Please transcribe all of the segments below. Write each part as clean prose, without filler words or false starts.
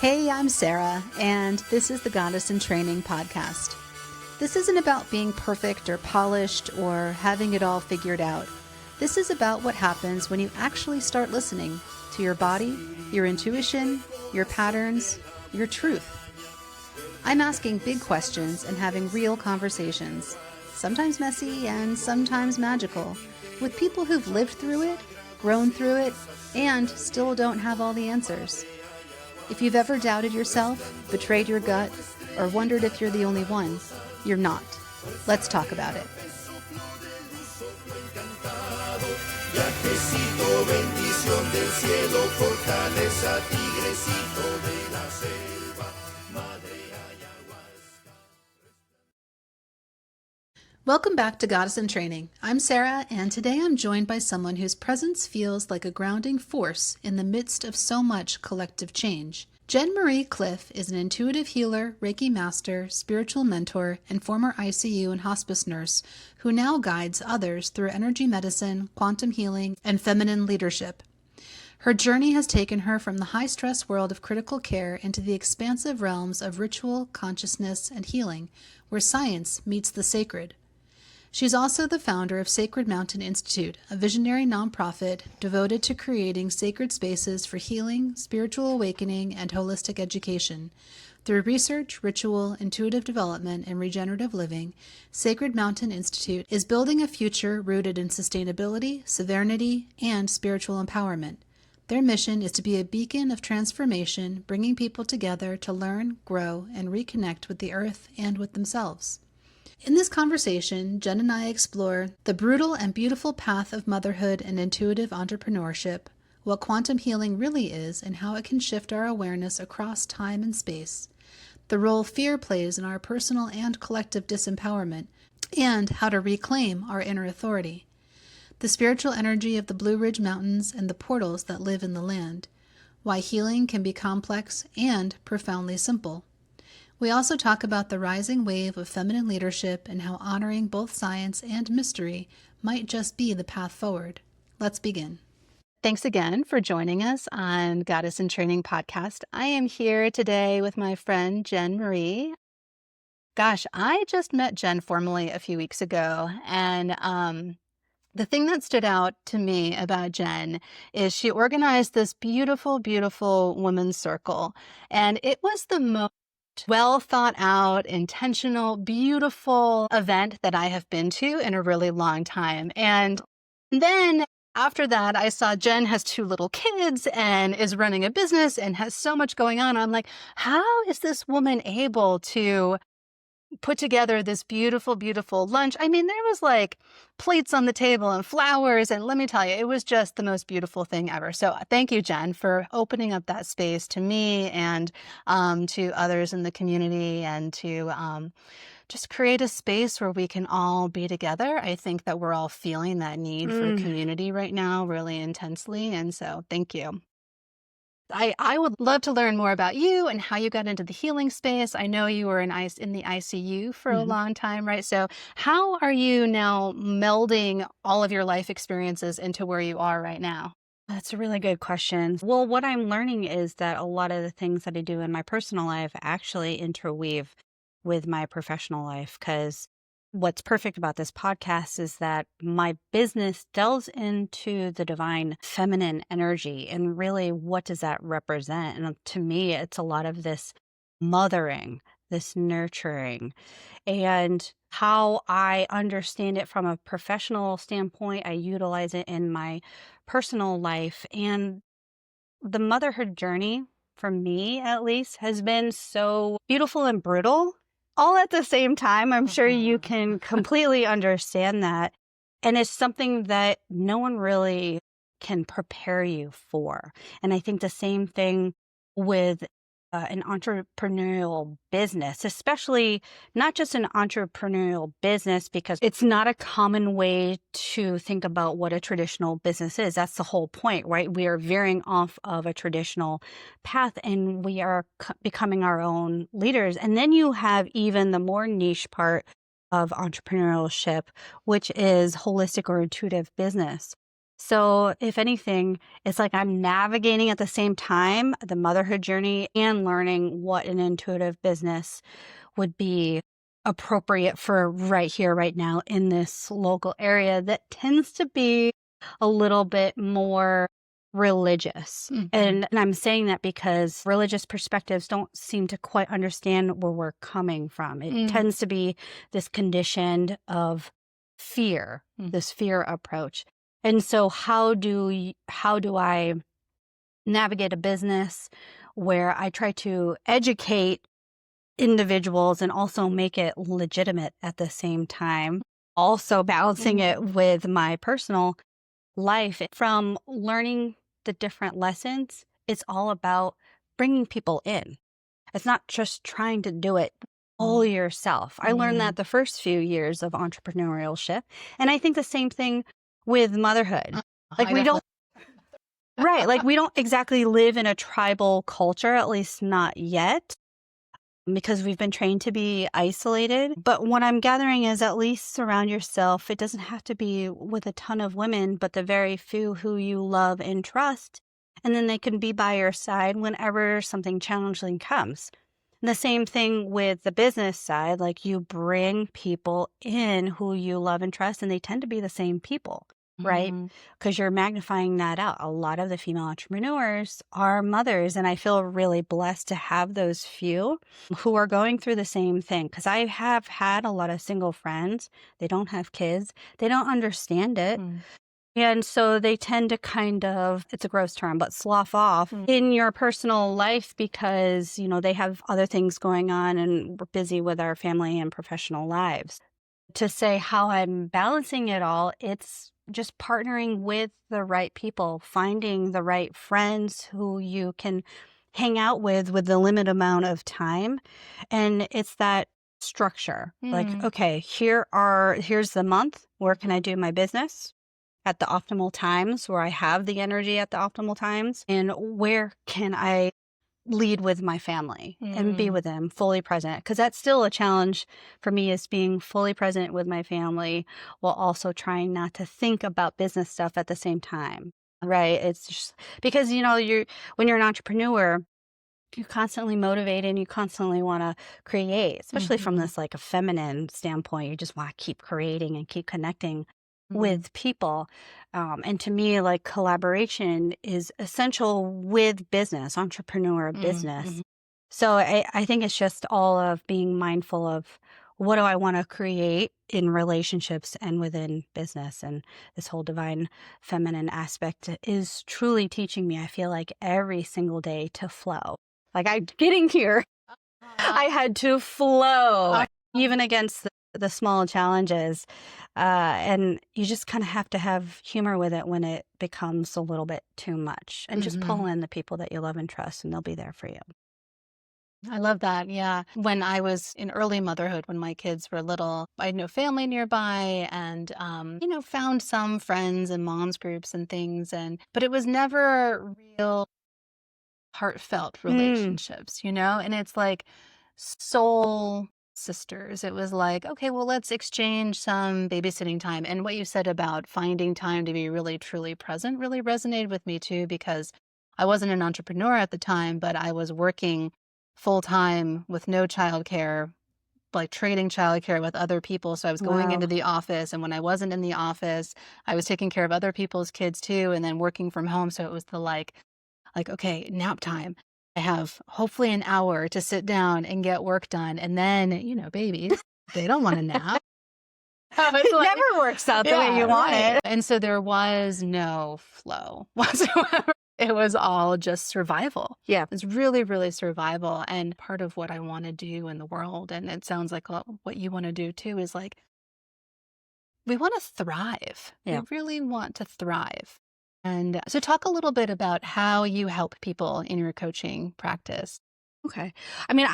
Hey, I'm Sarah, and this is the Goddess in Training podcast. This isn't about being perfect or polished or having it all figured out. This is about what happens when you actually start listening to your body, your intuition, your patterns, your truth. I'm asking big questions and having real conversations, sometimes messy and sometimes magical, with people who've lived through it, grown through it, and still don't have all the answers. If you've ever doubted yourself, betrayed your gut, or wondered if you're the only one, you're not. Let's talk about it. Welcome back to Goddess in Training. I'm Sarah, and today I'm joined by someone whose presence feels like a grounding force in the midst of so much collective change. Jen Marie Cliff is an intuitive healer, Reiki master, spiritual mentor, and former ICU and hospice nurse who now guides others through energy medicine, quantum healing, and feminine leadership. Her journey has taken her from the high-stress world of critical care into the expansive realms of ritual, consciousness, and healing, where science meets the sacred. She's also the founder of Sacred Mountain Institute, a visionary nonprofit devoted to creating sacred spaces for healing, spiritual awakening, and holistic education. Through research, ritual, intuitive development, and regenerative living, Sacred Mountain Institute is building a future rooted in sustainability, sovereignty, and spiritual empowerment. Their mission is to be a beacon of transformation, bringing people together to learn, grow, and reconnect with the earth and with themselves. In this conversation, Jen and I explore the brutal and beautiful path of motherhood and intuitive entrepreneurship, what quantum healing really is and how it can shift our awareness across time and space, the role fear plays in our personal and collective disempowerment, and how to reclaim our inner authority, the spiritual energy of the Blue Ridge Mountains and the portals that live in the land, why healing can be complex and profoundly simple. We also talk about the rising wave of feminine leadership and how honoring both science and mystery might just be the path forward. Let's begin. Thanks again for joining us on Goddess in Training podcast. I am here today with my friend Jen Marie. Gosh, I just met Jen formally a few weeks ago, and the thing that stood out to me about Jen is she organized this beautiful, beautiful women's circle, and it was the most well thought out, intentional, beautiful event that I have been to in a really long time. And then after that, I saw Jen has 2 little kids and is running a business and has so much going on. I'm like, how is this woman able to put together this beautiful, beautiful lunch? I mean, there was like plates on the table and flowers. And let me tell you, it was just the most beautiful thing ever. So thank you, Jen, for opening up that space to me and to others in the community and to just create a space where we can all be together. I think that we're all feeling that need for community right now really intensely. And so thank you. I would love to learn more about you and how you got into the healing space. I know you were in the ICU for a long time, right? So how are you now melding all of your life experiences into where you are right now? That's a really good question. Well, what I'm learning is that a lot of the things that I do in my personal life actually interweave with my professional life, because what's perfect about this podcast is that my business delves into the divine feminine energy and really what does that represent? And to me, it's a lot of this mothering, this nurturing, and how I understand it from a professional standpoint. I utilize it in my personal life. And the motherhood journey, for me at least, has been so beautiful and brutal all at the same time. I'm sure you can completely understand that. And it's something that no one really can prepare you for. And I think the same thing with an entrepreneurial business, especially not just an entrepreneurial business, because it's not a common way to think about what a traditional business is. That's the whole point, right? We are veering off of a traditional path and we are becoming our own leaders. And then you have even the more niche part of entrepreneurship, which is holistic or intuitive business. So, if anything, it's like I'm navigating at the same time the motherhood journey and learning what an intuitive business would be appropriate for right here, right now in this local area that tends to be a little bit more religious. And I'm saying that because religious perspectives don't seem to quite understand where we're coming from. It tends to be this conditioned of fear, this fear approach. And so how do I navigate a business where I try to educate individuals and also make it legitimate at the same time? Also balancing it with my personal life. From learning the different lessons, it's all about bringing people in. It's not just trying to do it all yourself. I learned that the first few years of entrepreneurship. And I think the same thing with motherhood. Like we don't, right, like we don't exactly live in a tribal culture, at least not yet, because we've been trained to be isolated. But what I'm gathering is at least surround yourself. It doesn't have to be with a ton of women, but the very few who you love and trust. And then they can be by your side whenever something challenging comes. And the same thing with the business side, like you bring people in who you love and trust, and they tend to be the same people, right? Because you're magnifying that out. A lot of the female entrepreneurs are mothers, and I feel really blessed to have those few who are going through the same thing. Because I have had a lot of single friends. They don't have kids. They don't understand it. And so they tend to kind of, it's a gross term, but slough off in your personal life because, you know, they have other things going on and we're busy with our family and professional lives. To say how I'm balancing it all, it's just partnering with the right people, finding the right friends who you can hang out with the limited amount of time. And it's that structure. Like, okay, here's the month. Where can I do my business at the optimal times, where I have the energy at the optimal times? And where can I lead with my family and be with them fully present? Because that's still a challenge for me, is being fully present with my family while also trying not to think about business stuff at the same time. Right. It's just because, you know, when you're an entrepreneur, you're constantly motivated and you constantly want to create, especially from this like a feminine standpoint. You just want to keep creating and keep connecting with people. And to me, like collaboration is essential with business, entrepreneur business. So I think it's just all of being mindful of what do I want to create in relationships and within business. And this whole divine feminine aspect is truly teaching me, I feel like, every single day to flow. Like I'm getting here, I had to flow even against the small challenges. And you just kind of have to have humor with it when it becomes a little bit too much, and just pull in the people that you love and trust, and they'll be there for you. I love that. Yeah. When I was in early motherhood, when my kids were little, I had no family nearby and, found some friends and moms groups and things. But it was never real heartfelt relationships, and it's like soul sisters. It was like, okay, well, let's exchange some babysitting time. And what you said about finding time to be really, truly present really resonated with me too, because I wasn't an entrepreneur at the time, but I was working full time with no childcare, like trading childcare with other people. So I was going into Wow. the office, and when I wasn't in the office, I was taking care of other people's kids too, and then working from home. So it was the like, okay, nap time. I have hopefully an hour to sit down and get work done. And then, babies, they don't want to nap. So it's It like, never works out the way yeah, you want right. it. And so there was no flow whatsoever. It was all just survival. Yeah. It's really, really survival. And part of what I want to do in the world, and it sounds like what you want to do too, is like, we want to thrive. Yeah. We really want to thrive. And so talk a little bit about how you help people in your coaching practice. Okay. I mean,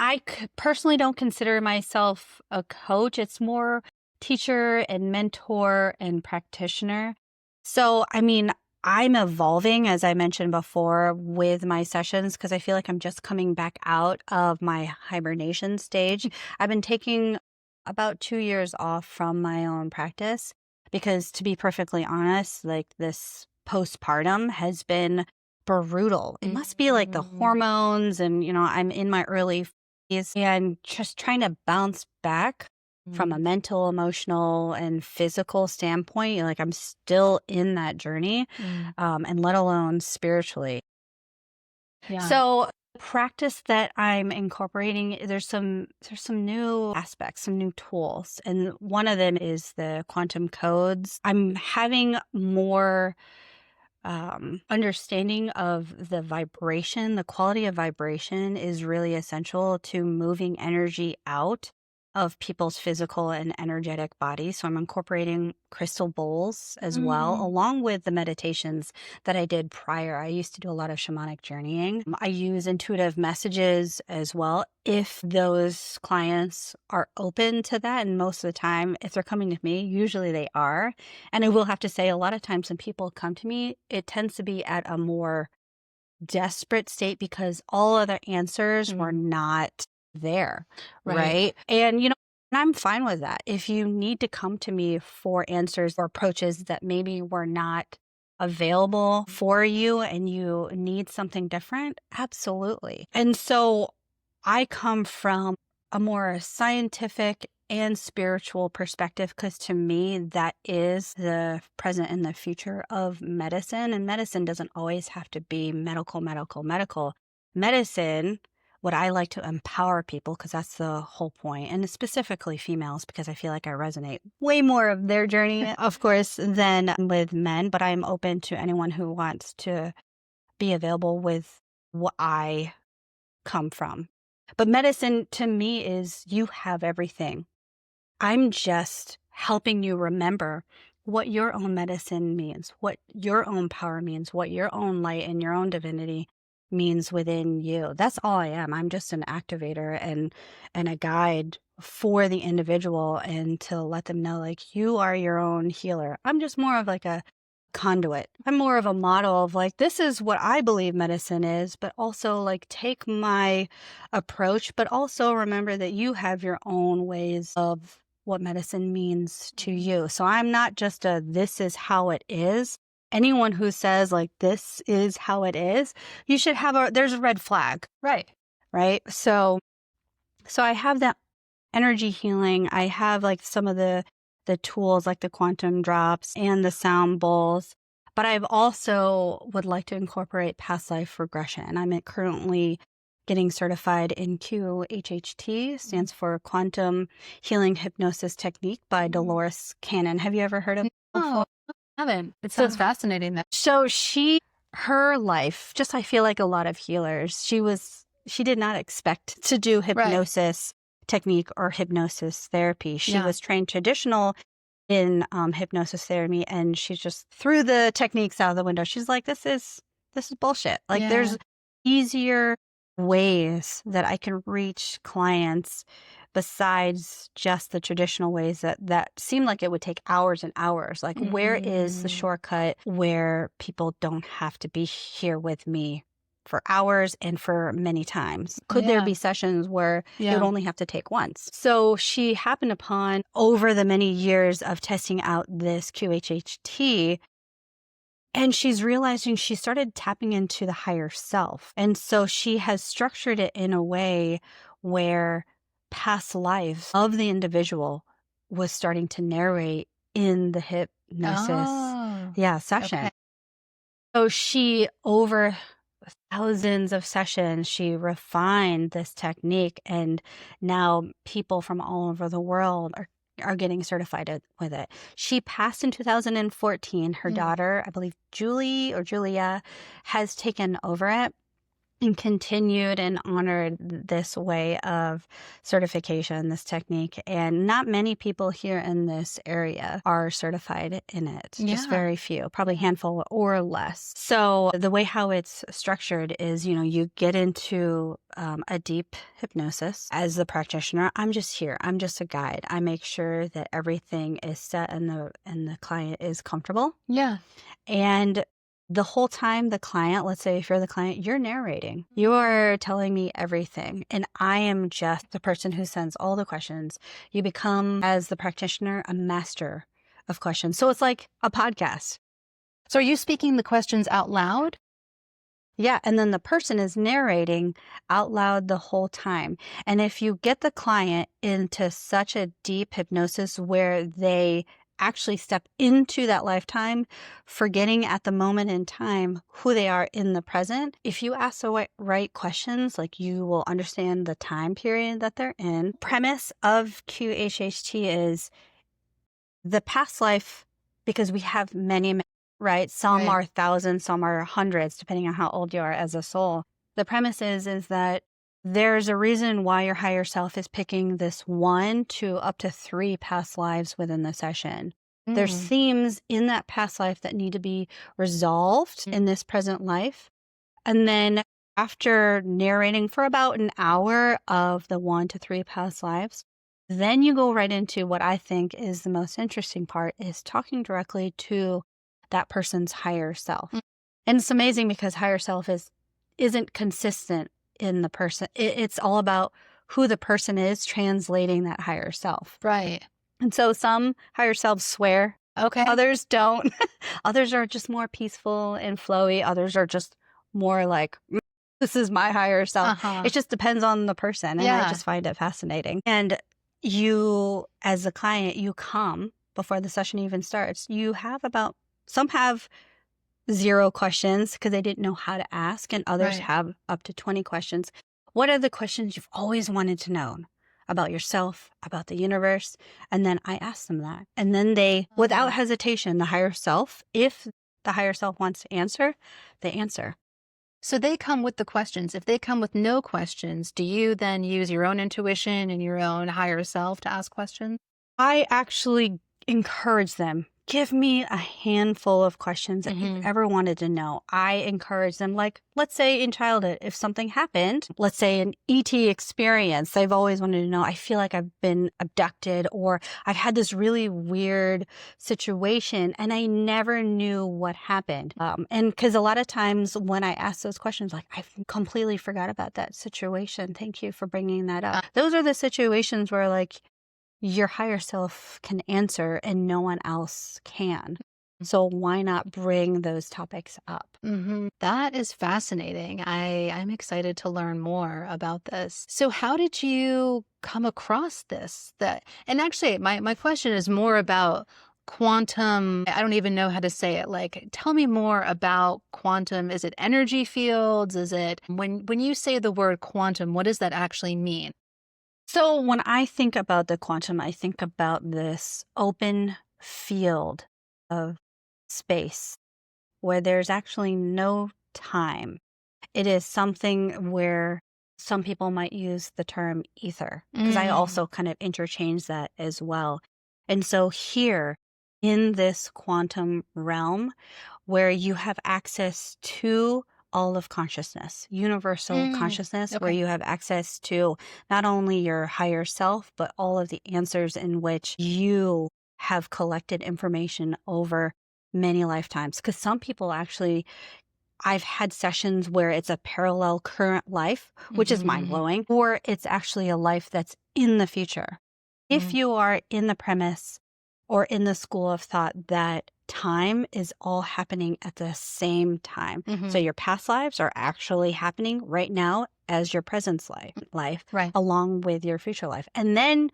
personally don't consider myself a coach. It's more teacher and mentor and practitioner. So, I mean, I'm evolving, as I mentioned before, with my sessions because I feel like I'm just coming back out of my hibernation stage. I've been taking about 2 years off from my own practice because, to be perfectly honest, like this postpartum has been brutal. It must be like the hormones and, I'm in my early 40s and just trying to bounce back from a mental, emotional, and physical standpoint. Like I'm still in that journey, and let alone spiritually. Yeah. So practice that I'm incorporating, there's some new aspects, some new tools. And one of them is the quantum codes. I'm having more understanding of the vibration. The quality of vibration is really essential to moving energy out of people's physical and energetic bodies. So I'm incorporating crystal bowls as well, along with the meditations that I did prior. I used to do a lot of shamanic journeying. I use intuitive messages as well if those clients are open to that. And most of the time, if they're coming to me, usually they are. And I will have to say, a lot of times when people come to me, it tends to be at a more desperate state because all other answers were not there. Right. And, and I'm fine with that. If you need to come to me for answers or approaches that maybe were not available for you and you need something different, absolutely. And so I come from a more scientific and spiritual perspective because to me, that is the present and the future of medicine. And medicine doesn't always have to be medical. Medicine, what I like to empower people, because that's the whole point, and specifically females, because I feel like I resonate way more of their journey, of course, than with men. But I'm open to anyone who wants to be available with what I come from. But medicine to me is you have everything. I'm just helping you remember what your own medicine means, what your own power means, what your own light and your own divinity means within you. That's all I am. I'm just an activator and a guide for the individual and to let them know like you are your own healer. I'm just more of like a conduit. I'm more of a model of like, this is what I believe medicine is, but also like take my approach, but also remember that you have your own ways of what medicine means to you. So I'm not just this is how it is. Anyone who says like, this is how it is, you should have there's a red flag. Right. So I have that energy healing. I have like some of the tools like the quantum drops and the sound bowls, but I've also would like to incorporate past life regression. I'm currently getting certified in QHHT, stands for Quantum Healing Hypnosis Technique by Dolores Cannon. Have you ever heard of it before? I haven't. It sounds fascinating. So her life, just I feel like a lot of healers, she did not expect to do hypnosis technique or hypnosis therapy. She was trained traditional in hypnosis therapy, and she just threw the techniques out of the window. She's like, this is bullshit. Like there's easier ways that I can reach clients besides just the traditional ways that seem like it would take hours and hours. Like where is the shortcut where people don't have to be here with me for hours and for many times? Could there be sessions where it would only have to take once? So she happened upon, over the many years of testing out this QHHT, and she's realizing she started tapping into the higher self. And so she has structured it in a way where past life of the individual was starting to narrate in the hypnosis session. Okay. So she, over thousands of sessions, she refined this technique, and now people from all over the world are getting certified with it. She passed in 2014. Her daughter, I believe Julia, has taken over it and continued and honored this way of certification, this technique. And not many people here in this area are certified in it. Just very few, probably a handful or less. So the way how it's structured is, you get into a deep hypnosis. As the practitioner, I'm just here. I'm just a guide. I make sure that everything is set and the client is comfortable. Yeah. And the whole time the client, let's say if you're the client, you're narrating. You are telling me everything. And I am just the person who sends all the questions. You become, as the practitioner, a master of questions. So it's like a podcast. So are you speaking the questions out loud? Yeah, and then the person is narrating out loud the whole time. And if you get the client into such a deep hypnosis where they actually step into that lifetime, forgetting at the moment in time who they are in the present, if you ask the right questions, like you will understand the time period that they're in. Premise of QHHT is the past life, because we have many, right? Some Right. are thousands, some are hundreds, depending on how old you are as a soul. The premise is that there's a reason why your higher self is picking this 1 to up to 3 past lives within the session. There's Mm. themes in that past life that need to be resolved in this present life. And then after narrating for about an hour of the 1 to 3 past lives, then you go right into what I think is the most interesting part, is talking directly to that person's higher self. Mm. And it's amazing because higher self isn't consistent in the person. It's all about who the person is translating that higher self. Right. And so some higher selves swear, Okay. others don't. Others are just more peaceful and flowy. Others are just more like, this is my higher self. Uh-huh. It just depends on the person. And I Yeah. just find it fascinating. And you, as a client, you come before the session even starts. You have some have 0 questions because they didn't know how to ask, and others Right. have up to 20 questions. What are the questions you've always wanted to know about yourself, about the universe? And then I ask them that. And then they, without hesitation, the higher self, if the higher self wants to answer, they answer. So they come with the questions. If they come with no questions, do you then use your own intuition and your own higher self to ask questions? I actually encourage them. Give me a handful of questions that you've ever wanted to know. I encourage them, like, let's say in childhood, if something happened, let's say an ET experience, they've always wanted to know, I feel like I've been abducted, or I've had this really weird situation and I never knew what happened. And because a lot of times when I ask those questions, like, I've completely forgot about that situation. Thank you for bringing that up. Those are the situations where, like, your higher self can answer and no one else can. So why not bring those topics up? That is fascinating. I'm excited to learn more about this. So how did you come across this? And actually my question is more about quantum. I don't even know how to say it. Like, tell me more about quantum. Is it energy fields? Is it when you say the word quantum, what does that actually mean? So when I think about the quantum, I think about this open field of space where there's actually no time. It is something where some people might use the term ether, because I also kind of interchange that as well. And so here in this quantum realm, where you have access to all of consciousness, universal consciousness, where Okay. you have access to not only your higher self, but all of the answers in which you have collected information over many lifetimes. Because some people actually, I've had sessions where it's a parallel current life, which is mind blowing, or it's actually a life that's in the future. If you are in the premise or in the school of thought that time is all happening at the same time, so your past lives are actually happening right now as your present life, Right. along with your future life. And then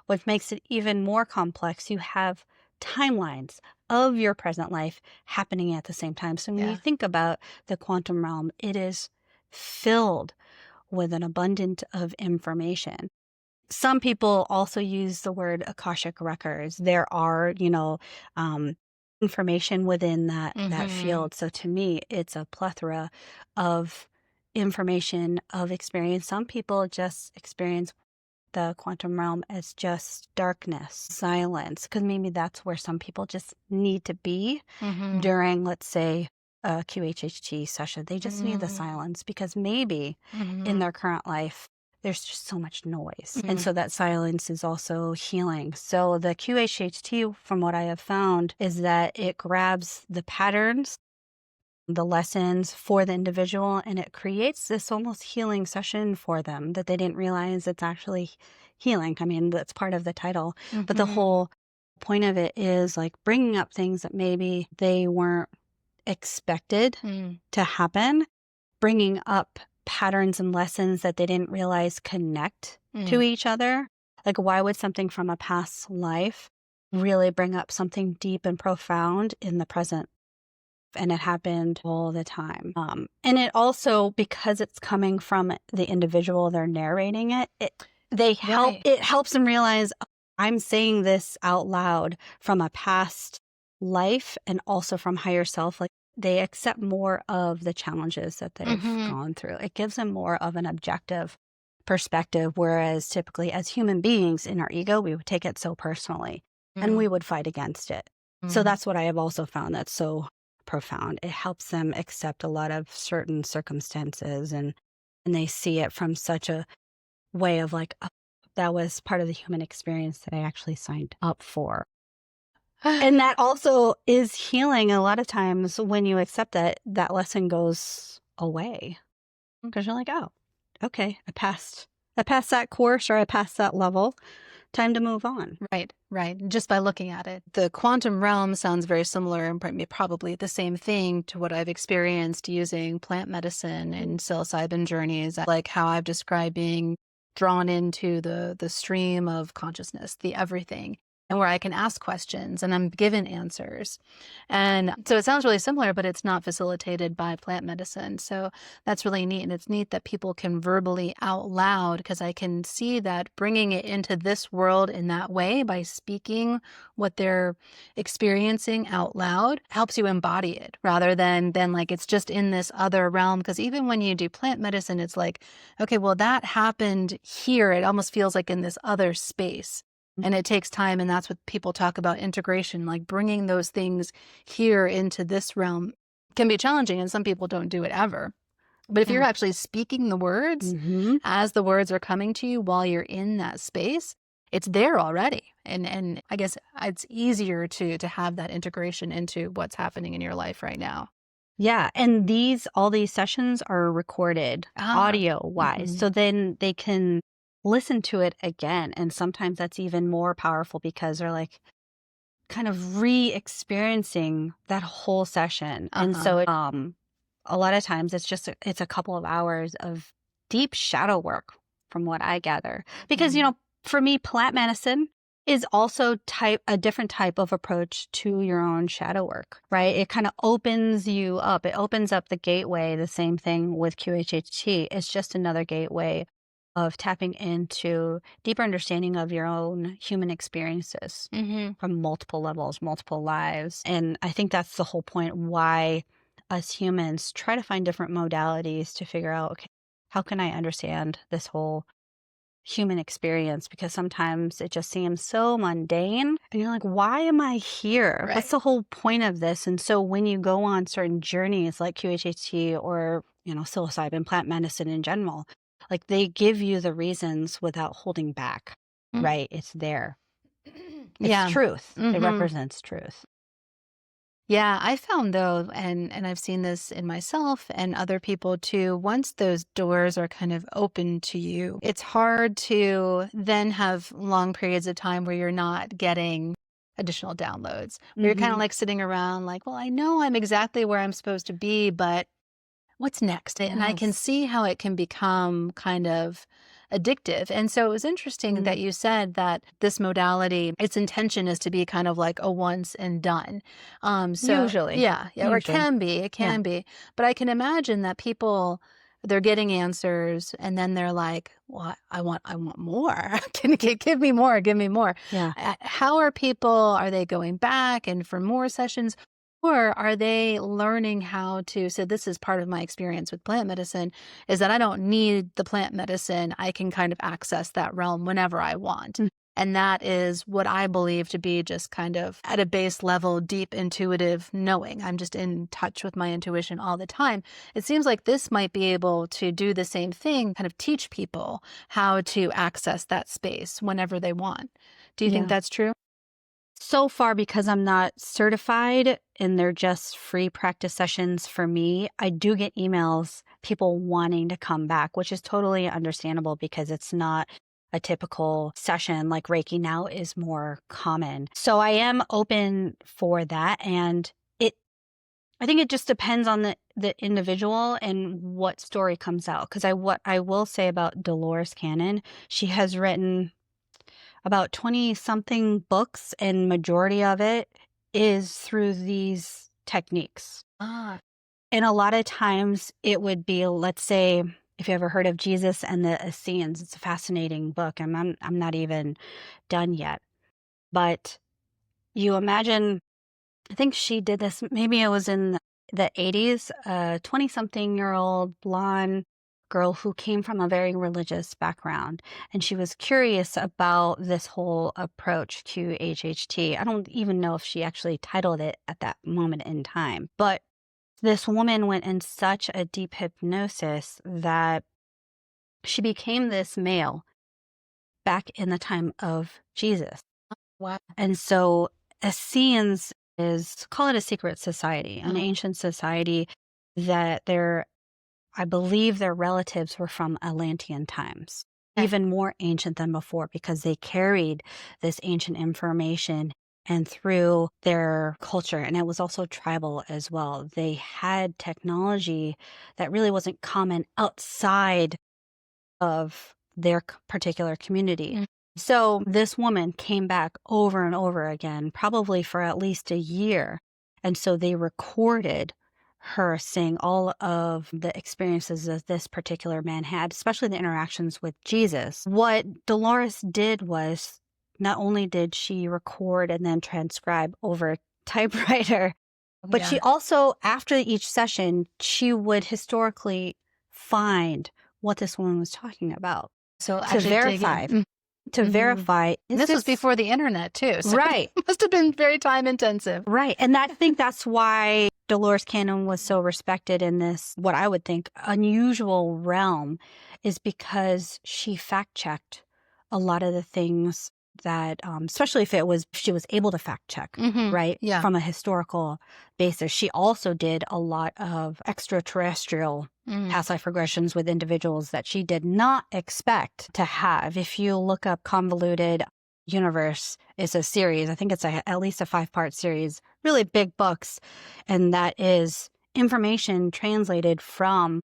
what makes it even more complex, you have timelines of your present life happening at the same time. So when you Yeah. think about the quantum realm, it is filled with an abundance of information. Some people also use the word Akashic records. There are, information within that field. So to me, it's a plethora of information, of experience. Some people just experience the quantum realm as just darkness, silence, because maybe that's where some people just need to be during, let's say, a QHHT session. They just need the silence because maybe in their current life, there's just so much noise. And so that silence is also healing. So the QHHT, from what I have found, is that it grabs the patterns, the lessons for the individual, and it creates this almost healing session for them that they didn't realize it's actually healing. I mean, that's part of the title. But the whole point of it is like bringing up things that maybe they weren't expected to happen, bringing up patterns and lessons that they didn't realize connect to each other. Like, why would something from a past life really bring up something deep and profound in the present? And it happened all the time. And it also, because it's coming from the individual, they're narrating it, it helps them realize, I'm saying this out loud from a past life and also from higher self. Like, they accept more of the challenges that they've gone through. It gives them more of an objective perspective, whereas typically as human beings in our ego, we would take it so personally and we would fight against it. So that's what I have also found that's so profound. It helps them accept a lot of certain circumstances, and they see it from such a way of like, oh, that was part of the human experience that I actually signed up for. And that also is healing. A lot of times when you accept that, that lesson goes away because you're like, oh, okay, I passed that course, or I passed that level. Time to move on. Right. Just by looking at it. The quantum realm sounds very similar and probably the same thing to what I've experienced using plant medicine and psilocybin journeys, like how I've described being drawn into the stream of consciousness, the everything, and where I can ask questions and I'm given answers. And so it sounds really similar, but it's not facilitated by plant medicine. So that's really neat. And it's neat that people can verbally out loud, because I can see that bringing it into this world in that way by speaking what they're experiencing out loud helps you embody it rather than like it's just in this other realm. Because even when you do plant medicine, it's like, okay, well, that happened here. It almost feels like in this other space. And it takes time, and that's what people talk about integration, like bringing those things here into this realm can be challenging, and some people don't do it ever. But if you're actually speaking the words as the words are coming to you while you're in that space, it's there already. And I guess it's easier to have that integration into what's happening in your life right now. Yeah. And all these sessions are recorded audio wise. So then they can listen to it again. And sometimes that's even more powerful because they're like kind of re-experiencing that whole session. And so a lot of times it's a couple of hours of deep shadow work from what I gather. Because, for me, plant medicine is also a different type of approach to your own shadow work, right? It kind of opens you up. It opens up the gateway. The same thing with QHHT. It's just another gateway of tapping into deeper understanding of your own human experiences from multiple levels, multiple lives. And I think that's the whole point why us humans try to find different modalities to figure out, okay, how can I understand this whole human experience? Because sometimes it just seems so mundane and you're like, why am I here? Right. What's the whole point of this? And so when you go on certain journeys like QHHT or, psilocybin, plant medicine in general, like they give you the reasons without holding back, right? It's there. It's truth. It represents truth. Yeah, I found though, and I've seen this in myself and other people too, once those doors are kind of open to you, it's hard to then have long periods of time where you're not getting additional downloads, where you're kind of like sitting around like, well, I know I'm exactly where I'm supposed to be, but what's next? And I can see how it can become kind of addictive. And so it was interesting that you said that this modality, its intention is to be kind of like a once and done. So Usually. Yeah. Or it Usually. can be. But I can imagine that people, they're getting answers and then they're like, well, I want more. Give me more, give me more. Yeah. How are they going back and for more sessions? Or are they learning how to, so this is part of my experience with plant medicine, is that I don't need the plant medicine. I can kind of access that realm whenever I want. And that is what I believe to be just kind of at a base level, deep intuitive knowing. I'm just in touch with my intuition all the time. It seems like this might be able to do the same thing, kind of teach people how to access that space whenever they want. Do you think that's true? So far, because I'm not certified and they're just free practice sessions for me, I do get emails, people wanting to come back, which is totally understandable because it's not a typical session like Reiki now is more common. So I am open for that. And I think it just depends on the individual and what story comes out. Because what I will say about Dolores Cannon, she has written about 20 something books, and majority of it is through these techniques. Ah, And a lot of times it would be, let's say, if you ever heard of Jesus and the Essenes, it's a fascinating book. I'm not even done yet. But you imagine, I think she did this, maybe it was in the 80s, a 20-something-year-old blonde girl who came from a very religious background. And she was curious about this whole approach to HHT. I don't even know if she actually titled it at that moment in time. But this woman went in such a deep hypnosis that she became this male back in the time of Jesus. wow. And so Essenes is, call it a secret society, an ancient society that I believe their relatives were from Atlantean times, Okay. even more ancient than before because they carried this ancient information and through their culture. And it was also tribal as well. They had technology that really wasn't common outside of their particular community. Mm. So this woman came back over and over again, probably for at least a year. And so they recorded her saying all of the experiences that this particular man had, especially the interactions with Jesus. What Dolores did was not only did she record and then transcribe over typewriter, but she Yeah. also, after each session, she would historically find what this woman was talking about So to actually dig in. verify, Mhm. is This was this before the internet too, so right? it must have been very time intensive. Right. And I think that's why Dolores Cannon was so respected in this, what I would think, unusual realm, is because she fact checked a lot of the things that, especially if she was able to fact check, right, Yeah. from a historical basis. She also did a lot of extraterrestrial Mm. past life regressions with individuals that she did not expect to have. If you look up Convoluted Universe, is a series. I think it's at least a 5-part series, really big books. And that is information translated from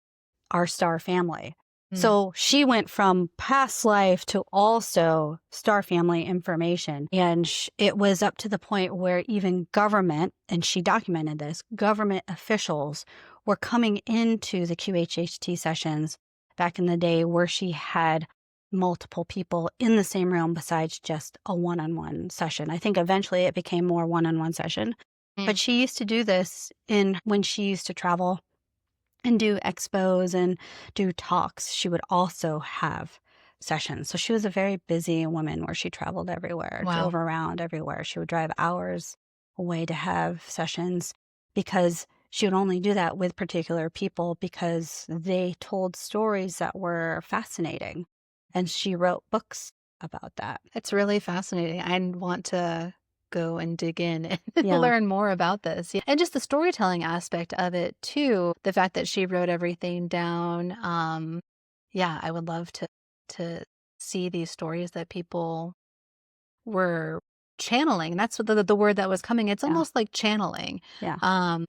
our star family. Mm. So she went from past life to also star family information. And it was up to the point where even government, and she documented this, government officials were coming into the QHHT sessions back in the day where she had multiple people in the same room besides just a one-on-one session. I think eventually it became more one-on-one session. But Mm. she used to do this when she used to travel and do expos and do talks. She would also have sessions. So she was a very busy woman where she traveled everywhere, Wow. drove around everywhere. She would drive hours away to have sessions because she would only do that with particular people because they told stories that were fascinating. And she wrote books about that. It's really fascinating. I want to go and dig in and Yeah. learn more about this. Yeah. And just the storytelling aspect of it too, the fact that she wrote everything down. Yeah, I would love to see these stories that people were channeling. That's what the word that was coming. It's Yeah. almost like channeling. Yeah. Um,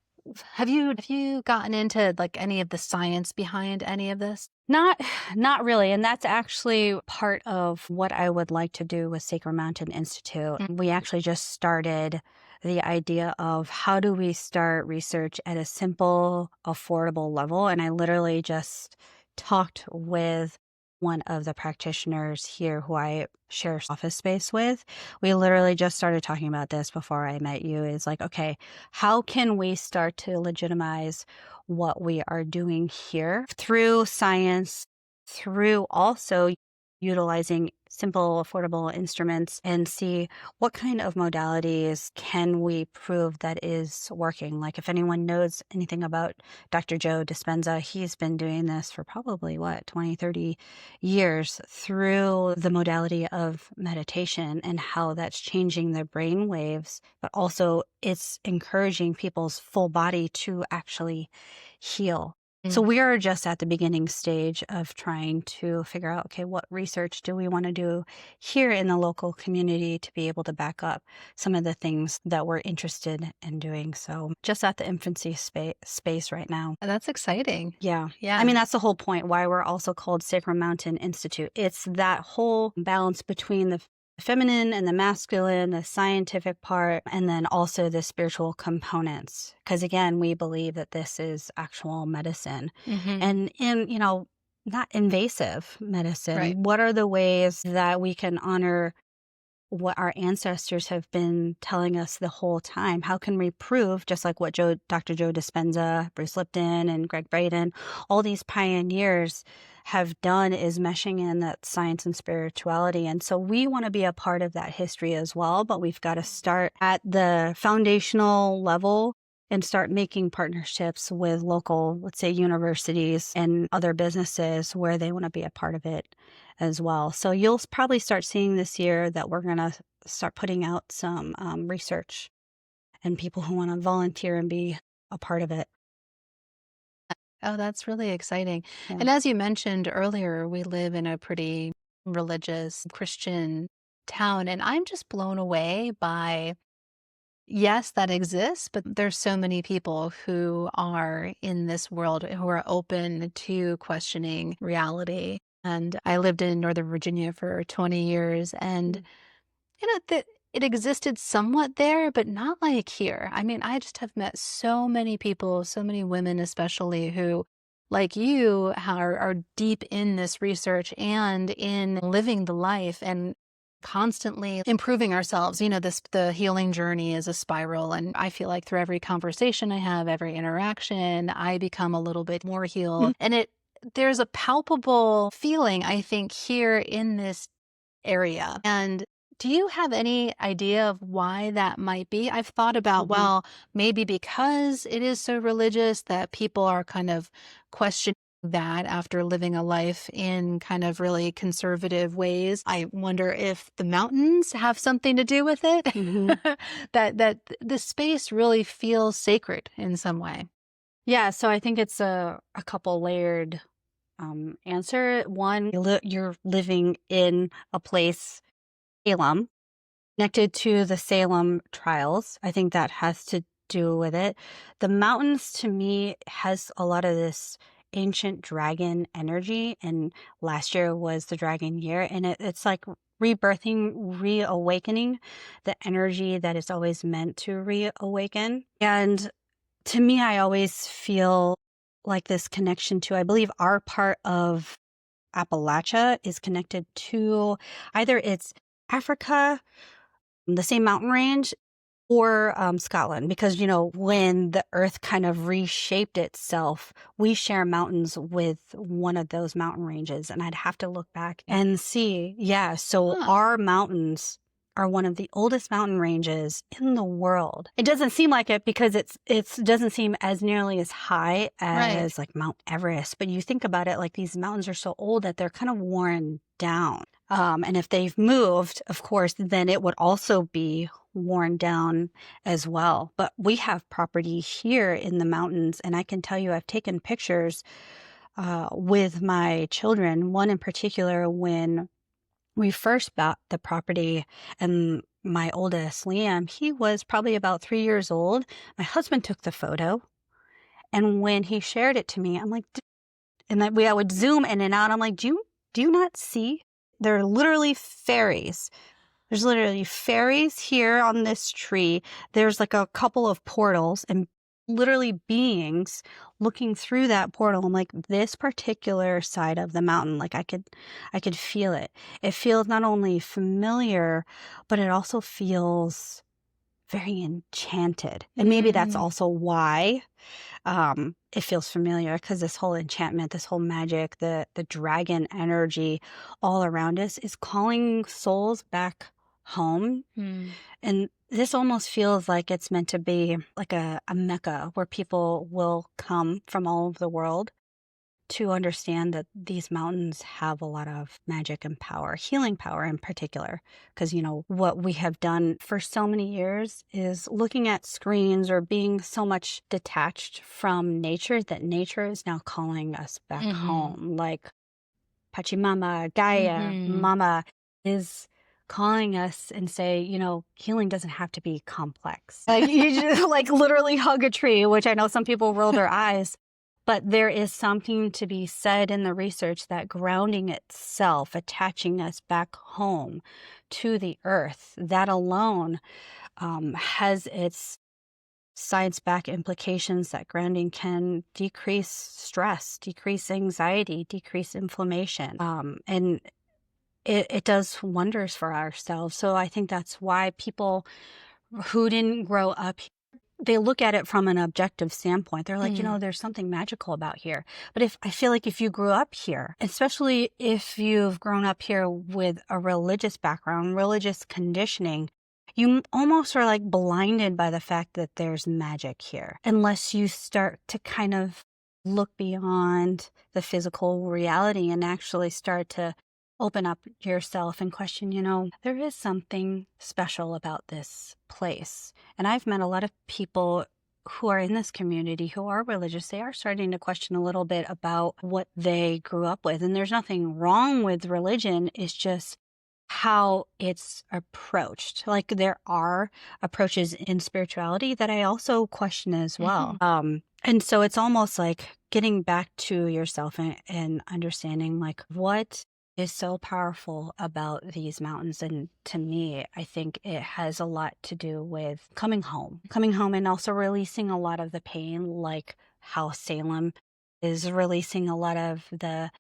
have you gotten into like any of the science behind any of this? Not not really, and that's actually part of what I would like to do with Sacred Mountain Institute. Mm. We actually just started the idea of how do we start research at a simple, affordable level, and I literally just talked with one of the practitioners here who I share office space with. We literally just started talking about this before I met you. Is like, okay, how can we start to legitimize what we are doing here through science, through also utilizing simple, affordable instruments and see what kind of modalities can we prove that is working. Like if anyone knows anything about Dr. Joe Dispenza, he's been doing this for probably 20, 30 years through the modality of meditation and how that's changing their brain waves, but also it's encouraging people's full body to actually heal. So Mm. we are just at the beginning stage of trying to figure out, okay, what research do we want to do here in the local community to be able to back up some of the things that we're interested in doing. So just at the infancy space right now. That's exciting. Yeah. I Yeah. mean, that's the whole point why we're also called Sacred Mountain Institute. It's that whole balance between the feminine and the masculine, the scientific part, and then also the spiritual components. Because again, we believe that this is actual medicine Hmm. and not invasive Right. medicine. What are the ways that we can honor what our ancestors have been telling us the whole time? How can we prove, just like what Dr. Joe Dispenza, Bruce Lipton, and Greg Braden, all these pioneers have done is meshing in that science and spirituality. And so we want to be a part of that history as well, but we've got to start at the foundational level and start making partnerships with local, let's say, universities and other businesses where they want to be a part of it as well. So you'll probably start seeing this year that we're going to start putting out some research and people who want to volunteer and be a part of it. Oh, that's really exciting. Yeah. And as you mentioned earlier, we live in a pretty religious Christian town, and I'm just blown away by, yes, that exists, but there's so many people who are in this world who are open to questioning reality. And I lived in Northern Virginia for 20 years, and Mm. that it existed somewhat there, but not like here. I mean, I just have met so many people, so many women especially, who, like you, are deep in this research and in living the life and constantly improving ourselves. The healing journey is a spiral, and I feel like through every conversation I have, every interaction, I become a little bit more Mhm. healed. And there's a palpable feeling, I think, here in this area. And do you have any idea of why that might be? I've thought about, Mhm. well, maybe because it is so religious that people are kind of questioning that after living a life in kind of really conservative ways. I wonder if the mountains have something to do with it. Mhm. That the space really feels sacred in some way. Yeah, so I think it's a couple layered answer. One, you're living in a place, Salem, connected to the Salem trials. I think that has to do with it. The mountains to me has a lot of this ancient dragon energy, and last year was the dragon year, and it's like rebirthing, reawakening the energy that is always meant to reawaken. And to me, I always feel like this connection to, I believe our part of Appalachia is connected to either it's Africa, the same mountain range, or Scotland, because, when the earth kind of reshaped itself, we share mountains with one of those mountain ranges. And I'd have to look back and see. Yeah. So Huh, our mountains are one of the oldest mountain ranges in the world. It doesn't seem like it because it doesn't seem as nearly as high right. as like Mount Everest. But you think about it, like these mountains are so old that they're kind of worn down. And if they've moved, of course, then it would also be worn down as well. But we have property here in the mountains, and I can tell you, I've taken pictures with my children. One in particular, when we first bought the property, and my oldest, Liam, he was probably about 3 years old. My husband took the photo, and when he shared it to me, I'm like, and then I would zoom in and out. I'm like, do you not see? There are literally fairies. There's literally fairies here on this tree. There's like a couple of portals and literally beings looking through that portal. And like this particular side of the mountain, like I could feel it. It feels not only familiar, but it also feels very enchanted. And maybe that's Mm, also why it feels familiar, because this whole enchantment, this whole magic, the dragon energy all around us is calling souls back home. mm. And this almost feels like it's meant to be like a mecca where people will come from all over the world to understand that these mountains have a lot of magic and power, healing power in particular. Because, what we have done for so many years is looking at screens or being so much detached from nature that nature is now calling us back Mm-hmm. home. Like Pachamama, Gaia, Mm-hmm. Mama is calling us and say, healing doesn't have to be complex. Like you just like literally hug a tree, which I know some people roll their eyes, but there is something to be said in the research that grounding itself, attaching us back home to the earth, that alone has its science back implications that grounding can decrease stress, decrease anxiety, decrease inflammation. And it does wonders for ourselves. So I think that's why people who didn't grow up, they look at it from an objective standpoint. They're like, Mm-hmm. there's something magical about here. But I feel like if you grew up here, especially if you've grown up here with a religious background, religious conditioning, you almost are like blinded by the fact that there's magic here, unless you start to kind of look beyond the physical reality and actually start to open up yourself and question, there is something special about this place. And I've met a lot of people who are in this community who are religious. They are starting to question a little bit about what they grew up with. And there's nothing wrong with religion. It's just how it's approached. Like there are approaches in spirituality that I also question as well. And so it's almost like getting back to yourself and understanding like what is so powerful about these mountains. And to me, I think it has a lot to do with coming home and also releasing a lot of the pain, like how Salem is releasing a lot of the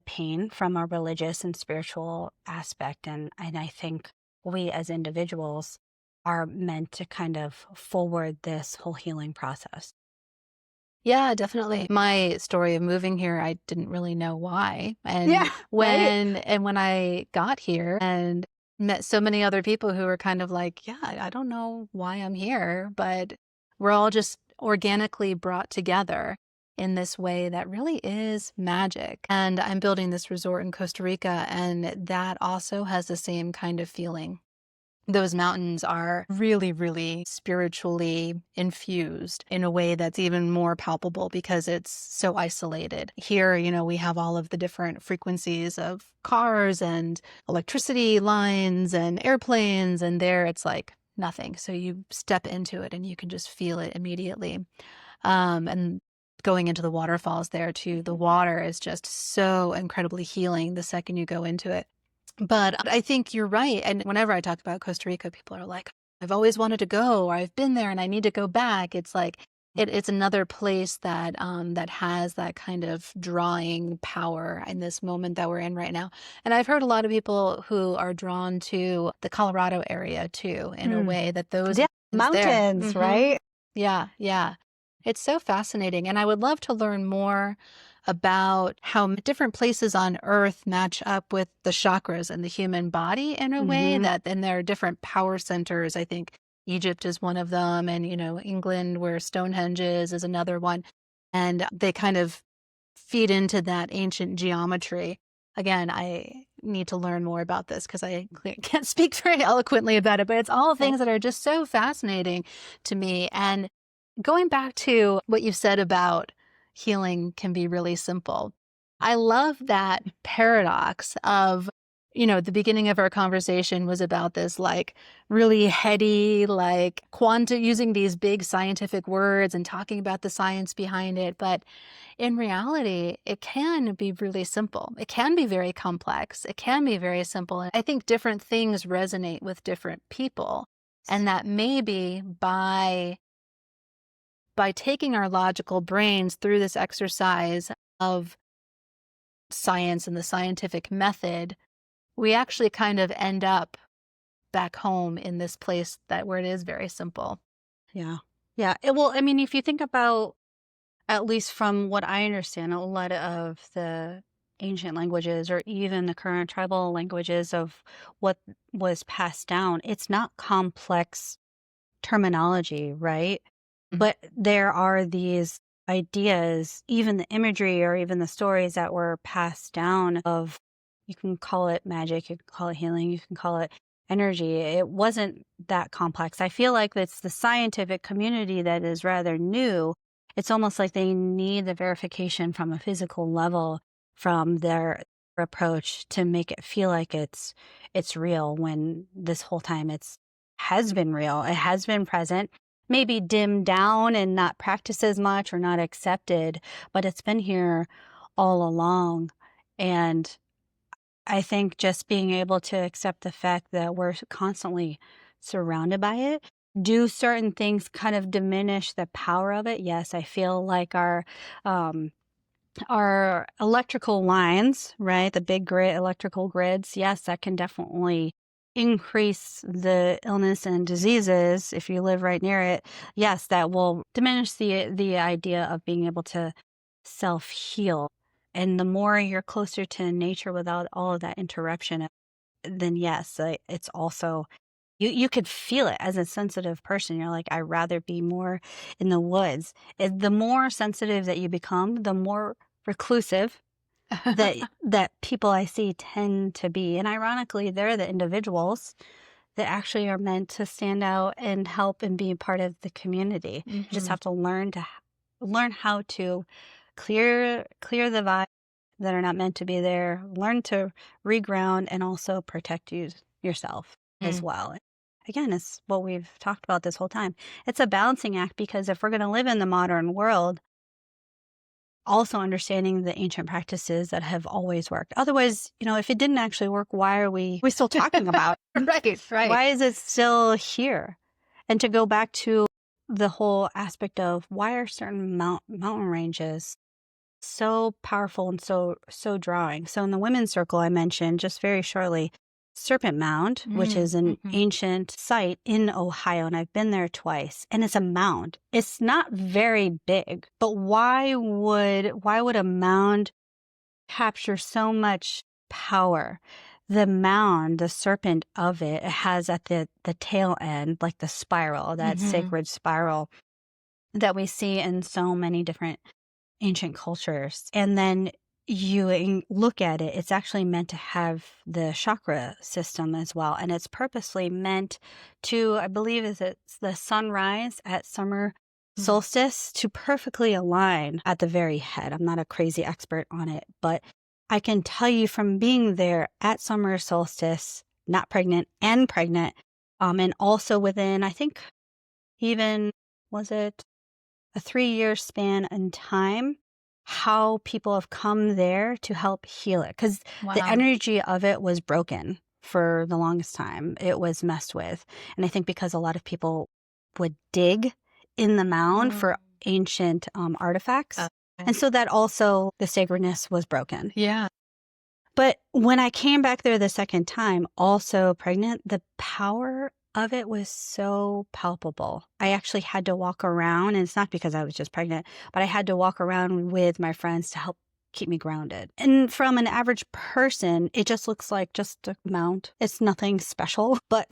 pain from a religious and spiritual aspect. And I think we as individuals are meant to kind of forward this whole healing process. Yeah, definitely. My story of moving here, I didn't really know why. And Yeah, right. when I got here and met so many other people who were kind of like, yeah, I don't know why I'm here, but we're all just organically brought together in this way that really is magic. And I'm building this resort in Costa Rica, and that also has the same kind of feeling. Those mountains are really, really spiritually infused in a way that's even more palpable because it's so isolated. Here, we have all of the different frequencies of cars and electricity lines and airplanes, and there it's like nothing. So you step into it and you can just feel it immediately. And going into the waterfalls there too, the water is just so incredibly healing the second you go into it. But I think you're right. And whenever I talk about Costa Rica, people are like, I've always wanted to go, or I've been there and I need to go back. It's like it's another place that that has that kind of drawing power in this moment that we're in right now. And I've heard a lot of people who are drawn to the Colorado area too, in a Mm. way that those Yeah, mountains there. mountains, right? Yeah, yeah. It's so fascinating. And I would love to learn more about how different places on Earth match up with the chakras and the human body in a way Hmm. that, and there are different power centers. I think Egypt is one of them, and, England, where Stonehenge is another one. And they kind of feed into that ancient geometry. Again, I need to learn more about this because I can't speak very eloquently about it, but it's all things that are just so fascinating to me. And going back to what you said about healing can be really simple. I love that paradox of, the beginning of our conversation was about this like really heady, like quantum, using these big scientific words and talking about the science behind it. But in reality, it can be really simple. It can be very complex. It can be very simple. And I think different things resonate with different people. And that maybe by taking our logical brains through this exercise of science and the scientific method, we actually kind of end up back home in this place where it is very simple. Yeah. Yeah. Well, I mean, if you think about, at least from what I understand, a lot of the ancient languages or even the current tribal languages of what was passed down, it's not complex terminology, right? Mhm. But there are these ideas, even the imagery or even the stories that were passed down of, you can call it magic, you can call it healing, you can call it energy. It wasn't that complex. I feel like it's the scientific community that is rather new. It's almost like they need the verification from a physical level from their approach to make it feel like it's real, when this whole time it's has been real. It has been present, maybe dimmed down and not practiced as much or not accepted, but it's been here all along. And I think just being able to accept the fact that we're constantly surrounded by it. Do certain things kind of diminish the power of it? Yes, I feel like um, our electrical lines, right? The big electrical grids, yes, that can definitely increase the illness and diseases if you live right near it. Yes, that will diminish the idea of being able to self-heal. And the more you're closer to nature without all of that interruption, then yes, it's also you could feel it as a sensitive person. You're like, I'd rather be more in the woods. The more sensitive that you become, the more reclusive that people I see tend to be. And ironically, they're the individuals that actually are meant to stand out and help and be a part of the community. You just have to learn how to clear the vibes that are not meant to be there, learn to reground, and also protect yourself as well. Again, it's what we've talked about this whole time. It's a balancing act, because if we're going to live in the modern world, also understanding the ancient practices that have always worked. Otherwise, if it didn't actually work, why are we still talking about it? Right. Why is it still here? And to go back to the whole aspect of, why are certain mountain ranges so powerful and so drawing? So in the women's circle, I mentioned just very shortly Serpent Mound, which is an ancient site in Ohio, and I've been there twice. And it's a mound. It's not very big, but why would a mound capture so much power? The mound, the serpent of it has at the tail end, like the spiral, that sacred spiral that we see in so many different ancient cultures. And then you look at it, it's actually meant to have the chakra system as well. And it's purposely meant to, I believe it's the sunrise at summer solstice, to perfectly align at the very head. I'm not a crazy expert on it, but I can tell you from being there at summer solstice, not pregnant and pregnant, and also within, I think, even, was it a 3-year span in time, how people have come there to help heal it. Because the energy of it was broken for the longest time. It was messed with. And I think because a lot of people would dig in the mound for ancient artifacts. And so that also, the sacredness was broken. Yeah. But when I came back there the second time, also pregnant, the power of it was so palpable. I actually had to walk around, and it's not because I was just pregnant, but I had to walk around with my friends to help keep me grounded. And from an average person, it just looks like just a mound. It's nothing special. But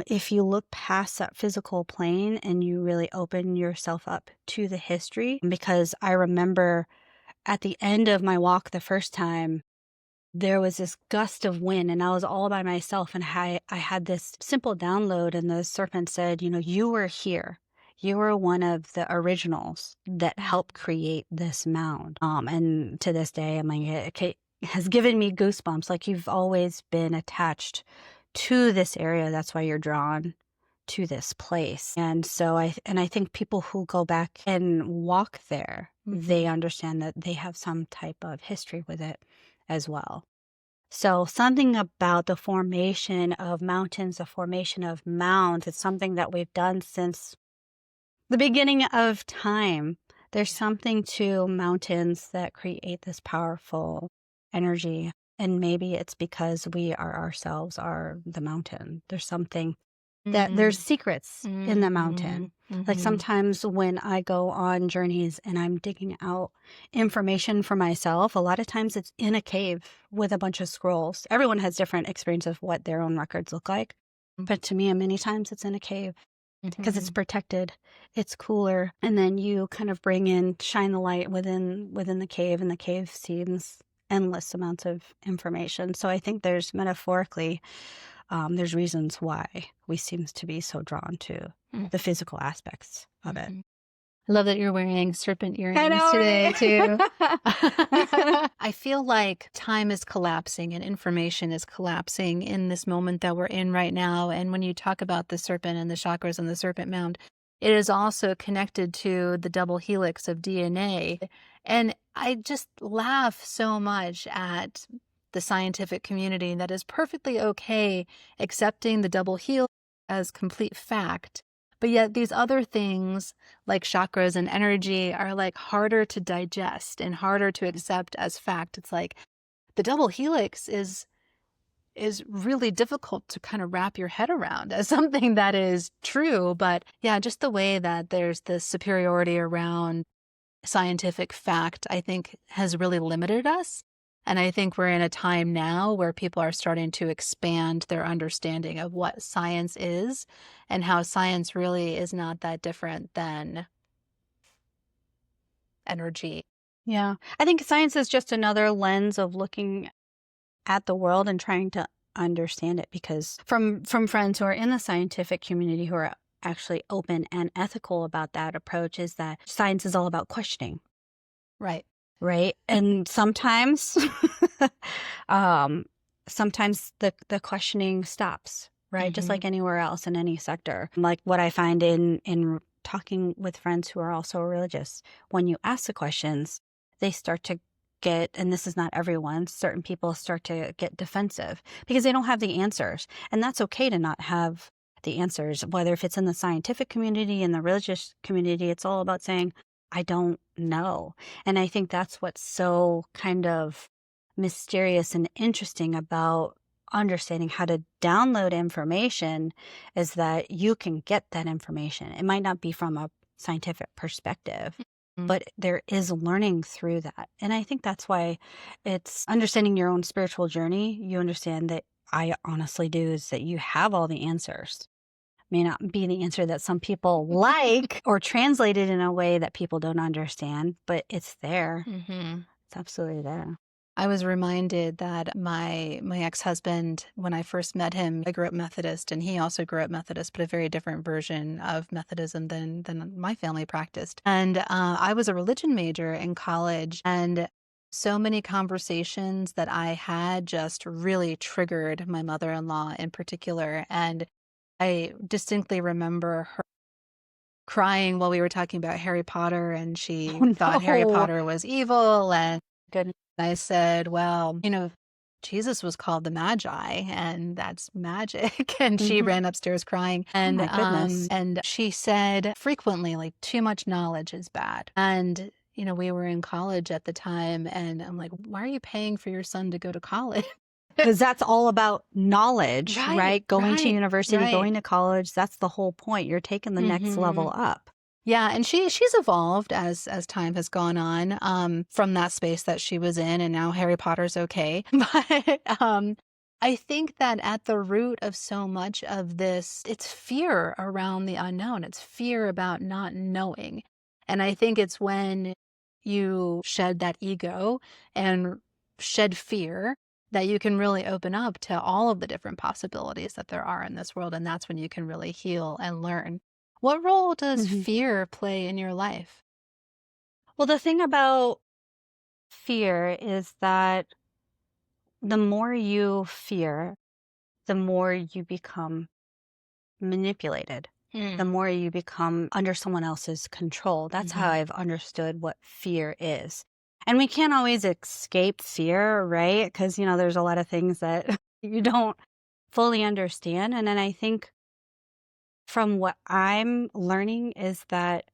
if you look past that physical plane and you really open yourself up to the history, because I remember at the end of my walk the first time, there was this gust of wind and I was all by myself, and I had this simple download, and the serpent said, you were here. You were one of the originals that helped create this mound. And to this day, I'm like, it has given me goosebumps. Like, you've always been attached to this area. That's why you're drawn to this place. And so I think people who go back and walk there, they understand that they have some type of history with it as well. So something about the formation of mountains, the formation of mounds, it's something that we've done since the beginning of time. There's something to mountains that create this powerful energy. And maybe it's because we ourselves are the mountain. There's something that there's secrets in the mountain. Like sometimes when I go on journeys and I'm digging out information for myself, a lot of times it's in a cave with a bunch of scrolls. Everyone has different experience of what their own records look like. But to me, many times it's in a cave. because it's Mhm. protected, it's cooler, and then you kind of shine the light within the cave, and the cave sees endless amounts of information. So I think there's metaphorically, there's reasons why we seems to be so drawn to the Mhm. physical aspects of it. Mhm. I love that you're wearing serpent I earrings know, today too. right? I feel like time is collapsing and information is collapsing in this moment that we're in right now. And when you talk about the serpent and the chakras and the serpent mound, it is also connected to the double helix of DNA. And I just laugh so much at the scientific community that is perfectly okay accepting the double helix as complete fact. But yet these other things like chakras and energy are like harder to digest and harder to accept as fact. It's like the double helix is really difficult to kind of wrap your head around as something that is true. But yeah, just the way that there's this superiority around scientific fact, I think has really limited us. And I think we're in a time now where people are starting to expand their understanding of what science is and how science really is not that different than energy. Yeah. I think science is just another lens of looking at the world and trying to understand it, because from friends who are in the scientific community who are actually open and ethical about that approach, is that science is all about questioning, Right. right? And sometimes um sometimes the questioning stops, right? Just Mm-hmm. like anywhere else in any sector. Like what I find in talking with friends who are also religious, when you ask the questions, they start to get, and this is not everyone, certain people start to get defensive because they don't have the answers. And that's okay to not have the answers, whether if it's in the scientific community, in the religious community. It's all about saying, I don't know. And I think that's what's so kind of mysterious and interesting about understanding how to download information, is that you can get that information. It might not be from a scientific perspective, Mm-hmm. but there is learning through that. And I think that's why it's understanding your own spiritual journey. You understand that, I honestly do, is that you have all the answers. May not be the answer that some people like or translate it in a way that people don't understand, but it's there. Mm-hmm. It's absolutely there. I was reminded that my ex-husband, when I first met him, I grew up Methodist and he also grew up Methodist, but a very different version of Methodism than my family practiced. And I was a religion major in college, and so many conversations that I had just really triggered my mother-in-law in particular. And I distinctly remember her crying while we were talking about Harry Potter, and she thought Harry Oh, no. Potter was evil. And Goodness. I said, well, Jesus was called the Magi, and that's magic. And she Mhm. ran upstairs crying. Oh And my goodness. and she said frequently, like, too much knowledge is bad. And we were in college at the time, and I'm like, why are you paying for your son to go to college? Because that's all about knowledge, Right, right? Going to right, university, right. going to college, that's the whole point. You're taking the next Hmm. level up. Yeah, and she's evolved as time has gone on, from that space that she was in, and now Harry Potter's okay. But I think that at the root of so much of this, it's fear around the unknown. It's fear about not knowing. And I think it's when you shed that ego and shed fear that you can really open up to all of the different possibilities that there are in this world. And that's when you can really heal and learn. What role does Mhm. fear play in your life? Well, the thing about fear is that the more you fear, the more you become manipulated, the Mm. more you become under someone else's control. That's how Mhm. I've understood what fear is. And we can't always escape fear, right? Because, there's a lot of things that you don't fully understand. And then I think from what I'm learning is that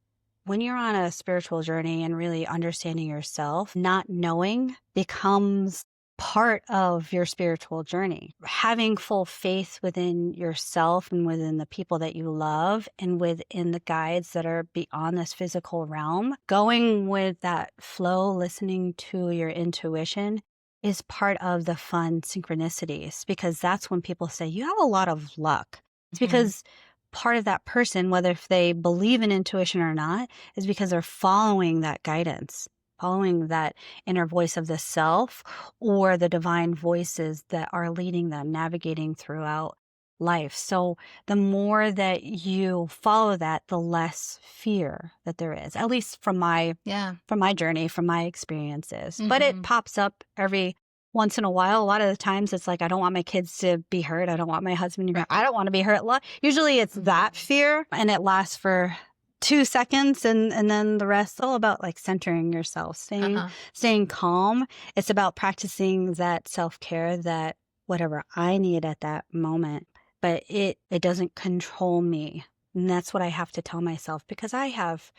when you're on a spiritual journey and really understanding yourself, not knowing becomes part of your spiritual journey. Having full faith within yourself and within the people that you love and within the guides that are beyond this physical realm, going with that flow, listening to your intuition is part of the fun synchronicities, because that's when people say you have a lot of luck. It's Mhm. because part of that person, whether if they believe in intuition or not, is because they're following that guidance, following that inner voice of the self or the divine voices that are leading them, navigating throughout life. So the more that you follow that, the less fear that there is, at least from my journey, from my experiences. But it pops up every once in a while. A lot of the times it's like, I don't want my kids to be hurt. I don't want my husband to be hurt. I don't want to be hurt. Usually it's that fear, and it lasts for 2 seconds, and then the rest all about like centering yourself, staying calm. It's about practicing that self-care, that whatever I need at that moment, but it doesn't control me. And that's what I have to tell myself, because I have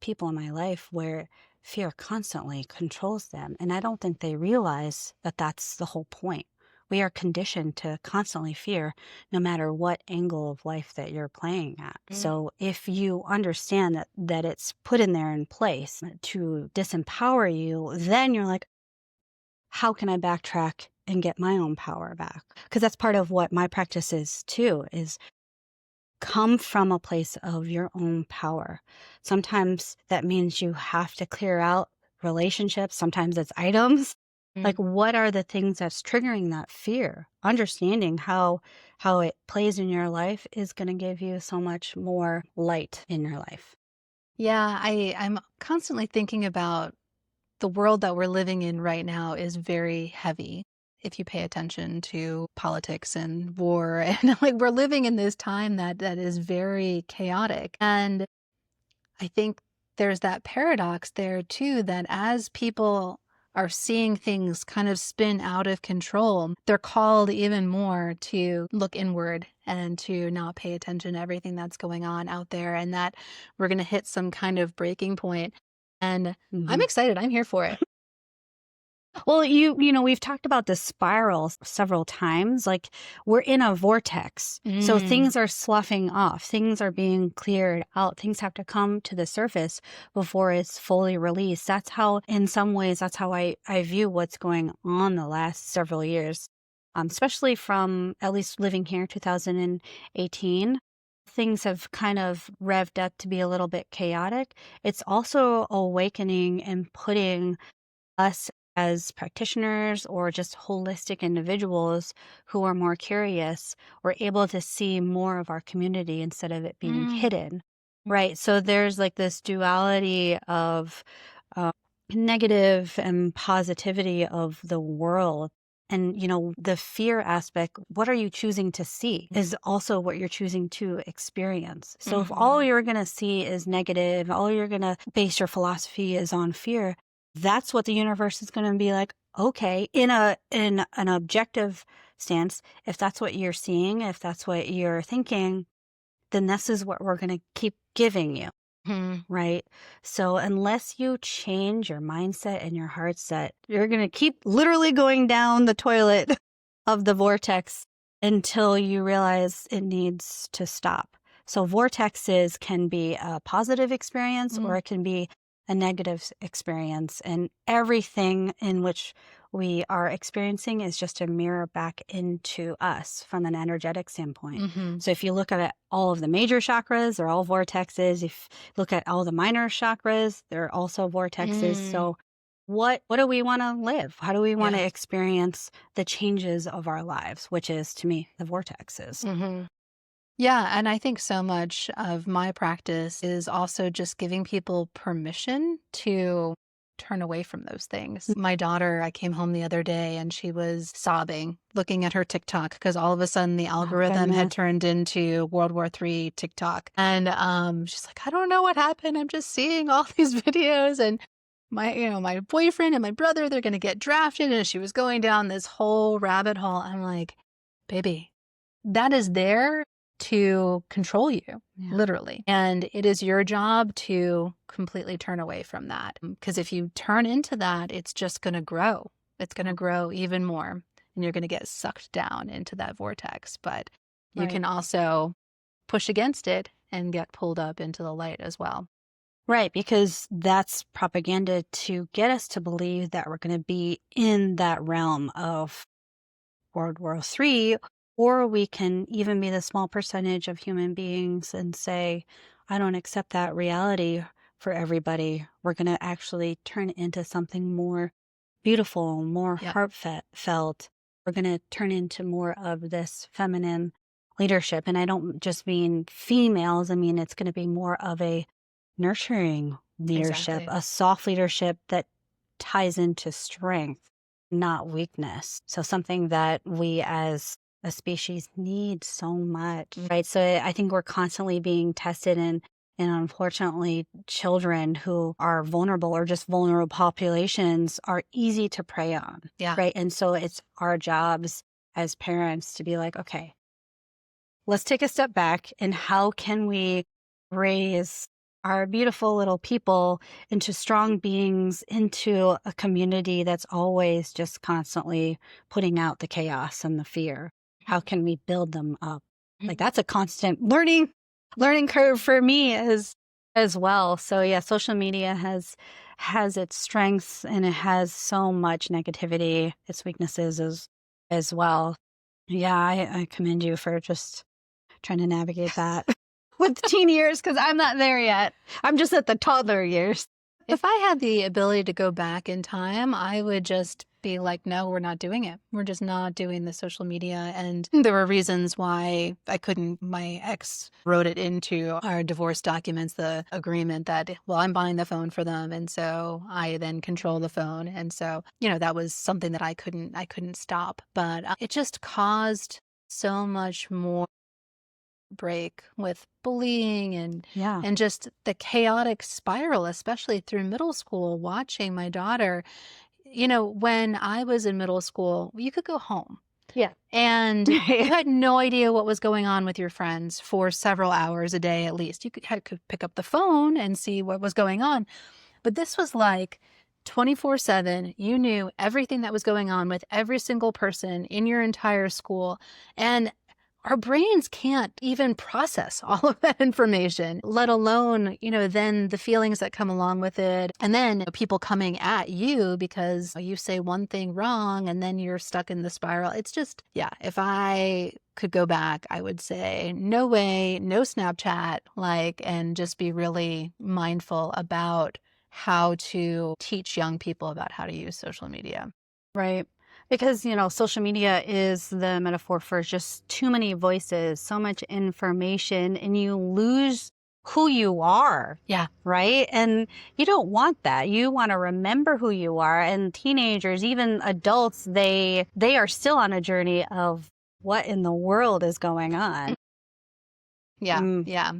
people in my life where fear constantly controls them, and I don't think they realize that that's the whole point. We are conditioned to constantly fear, no matter what angle of life that you're playing at. So if you understand that it's put in there in place to disempower you, then you're like, how can I backtrack and get my own power back? Because that's part of what my practice is too, is come from a place of your own power. Sometimes that means you have to clear out relationships. Sometimes it's items. Like, what are the things that's triggering that fear? Understanding how it plays in your life is going to give you so much more light in your life. Yeah, I'm constantly thinking about the world that we're living in right now is very heavy. If you pay attention to politics and war, and like we're living in this time that is very chaotic. And I think there's that paradox there too, that as people are seeing things kind of spin out of control, they're called even more to look inward and to not pay attention to everything that's going on out there, and that we're going to hit some kind of breaking point. And I'm excited. I'm here for it. Well, you know, we've talked about the spiral several times. Like, we're in a vortex. So things are sloughing off. Things are being cleared out. Things have to come to the surface before it's fully released. That's how, in some ways, that's how I view what's going on the last several years, especially from at least living here, 2018. Things have kind of revved up to be a little bit chaotic. It's also awakening and putting us as practitioners or just holistic individuals who are more curious, we're able to see more of our community instead of it being hidden, right? So there's like this duality of negative and positivity of the world. And, you know, the fear aspect, what are you choosing to see is also what you're choosing to experience. So if all you're going to see is negative, all you're going to base your philosophy is on fear, that's what the universe is going to be like. Okay, in an objective stance, if that's what you're seeing, if that's what you're thinking, then this is what we're going to keep giving you. Right? So unless you change your mindset and your heart set, you're going to keep literally going down the toilet of the vortex until you realize it needs to stop. So vortexes can be a positive experience or it can be a negative experience. And everything in which we are experiencing is just a mirror back into us from an energetic standpoint. So if you look at all of the major chakras, they're all vortexes. If you look at all the minor chakras, they're also vortexes. So what do we want to live? How do we want to experience the changes of our lives, which is, to me, the vortexes? Yeah, and I think so much of my practice is also just giving people permission to turn away from those things. My daughter, I came home the other day and she was sobbing, looking at her TikTok because all of a sudden the algorithm had turned into World War III TikTok. And she's like, I don't know what happened. I'm just seeing all these videos, and my boyfriend and my brother, they're going to get drafted. And she was going down this whole rabbit hole. I'm like, baby, that is there to control you, literally. And it is your job to completely turn away from that. Because if you turn into that, it's just going to grow. It's going to grow even more, and you're going to get sucked down into that vortex. But you can also push against it and get pulled up into the light as well. Right, because that's propaganda to get us to believe that we're going to be in that realm of World War III Or we can even be the small percentage of human beings and say, I don't accept that reality for everybody. We're going to actually turn it into something more beautiful, more Yep. heartfelt. We're going to turn into more of this feminine leadership. And I don't just mean females. I mean, it's going to be more of a nurturing leadership, Exactly. a soft leadership that ties into strength, not weakness. So something that we as a species need so much, right? So I think we're constantly being tested, and unfortunately, children who are vulnerable or just vulnerable populations are easy to prey on, Yeah. right? And so it's our jobs as parents to be like, okay, let's take a step back, and how can we raise our beautiful little people into strong beings, into a community that's always just constantly putting out the chaos and the fear? How can we build them up? Like, that's a constant learning curve for me as well. So yeah, social media has its strengths, and it has so much negativity, its weaknesses as well. Yeah, I commend you for just trying to navigate that with teen years, because I'm not there yet. I'm just at the toddler years. If I had the ability to go back in time, I would just be like, no, we're not doing it. We're just not doing the social media. And there were reasons why I couldn't. My ex wrote it into our divorce documents, the agreement that, well, I'm buying the phone for them. And so I then control the phone. And so, that was something that I couldn't stop. But it just caused so much more break with bullying Yeah. and just the chaotic spiral, especially through middle school, watching my daughter. When I was in middle school, you could go home Yeah. and you had no idea what was going on with your friends for several hours a day at least. You could pick up the phone and see what was going on. But this was like 24/7. You knew everything that was going on with every single person in your entire school. And our brains can't even process all of that information, let alone, then the feelings that come along with it. And then people coming at you because you say one thing wrong and then you're stuck in the spiral. It's just, yeah, if I could go back, I would say no way, no Snapchat, and just be really mindful about how to teach young people about how to use social media. Right. Because, social media is the metaphor for just too many voices, so much information, and you lose who you are. Yeah. Right. And you don't want that. You want to remember who you are. And teenagers, even adults, they are still on a journey of what in the world is going on. Yeah. Yeah.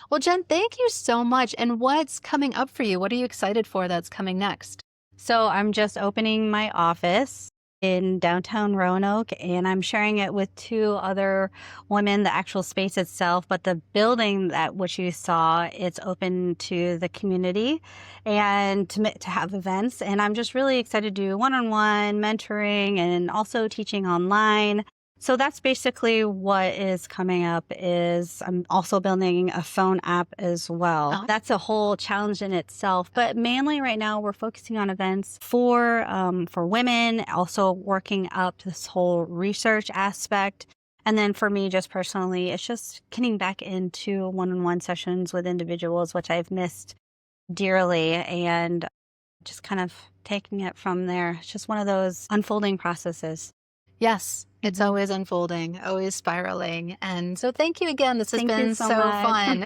Well, Jen, thank you so much. And what's coming up for you? What are you excited for that's coming next? So I'm just opening my office in downtown Roanoke, and I'm sharing it with two other women, the actual space itself, but the building that which you saw, it's open to the community and to have events. And I'm just really excited to do one-on-one mentoring and also teaching online. So that's basically what is coming up. Is I'm also building a phone app as well. Oh. That's a whole challenge in itself. But mainly right now we're focusing on events for women, also working up this whole research aspect. And then for me, just personally, it's just getting back into one-on-one sessions with individuals, which I've missed dearly, and just kind of taking it from there. It's just one of those unfolding processes. Yes, it's always unfolding, always spiraling. And so thank you again. This has Thank you been so so much. fun.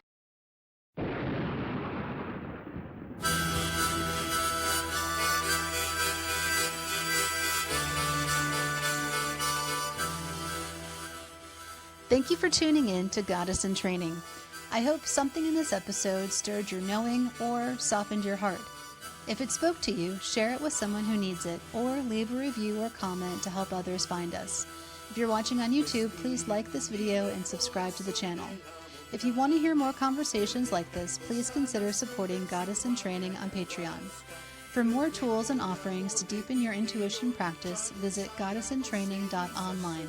Thank you for tuning in to Goddess in Training. I hope something in this episode stirred your knowing or softened your heart. If it spoke to you, share it with someone who needs it, or leave a review or comment to help others find us. If you're watching on YouTube, please like this video and subscribe to the channel. If you want to hear more conversations like this, please consider supporting Goddess in Training on Patreon. For more tools and offerings to deepen your intuition practice, visit goddessintraining.online.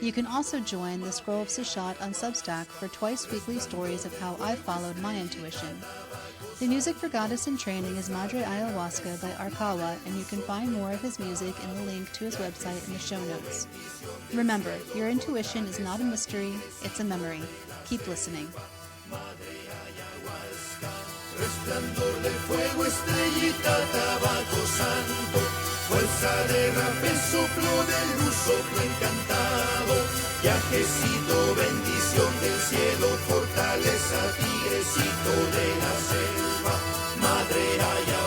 You can also join the Scroll of Seshat on Substack for twice weekly stories of how I followed my intuition. The music for Goddess in Training is Madre Ayahuasca by Arkawa, and you can find more of his music in the link to his website in the show notes. Remember, your intuition is not a mystery, it's a memory. Keep listening. Resplandor de fuego, estrellita, tabaco santo, fuerza de rapel, soplo de luz, soplo encantado, viajecito, bendición del cielo, fortaleza, tigrecito de la selva, madre ayahuasca.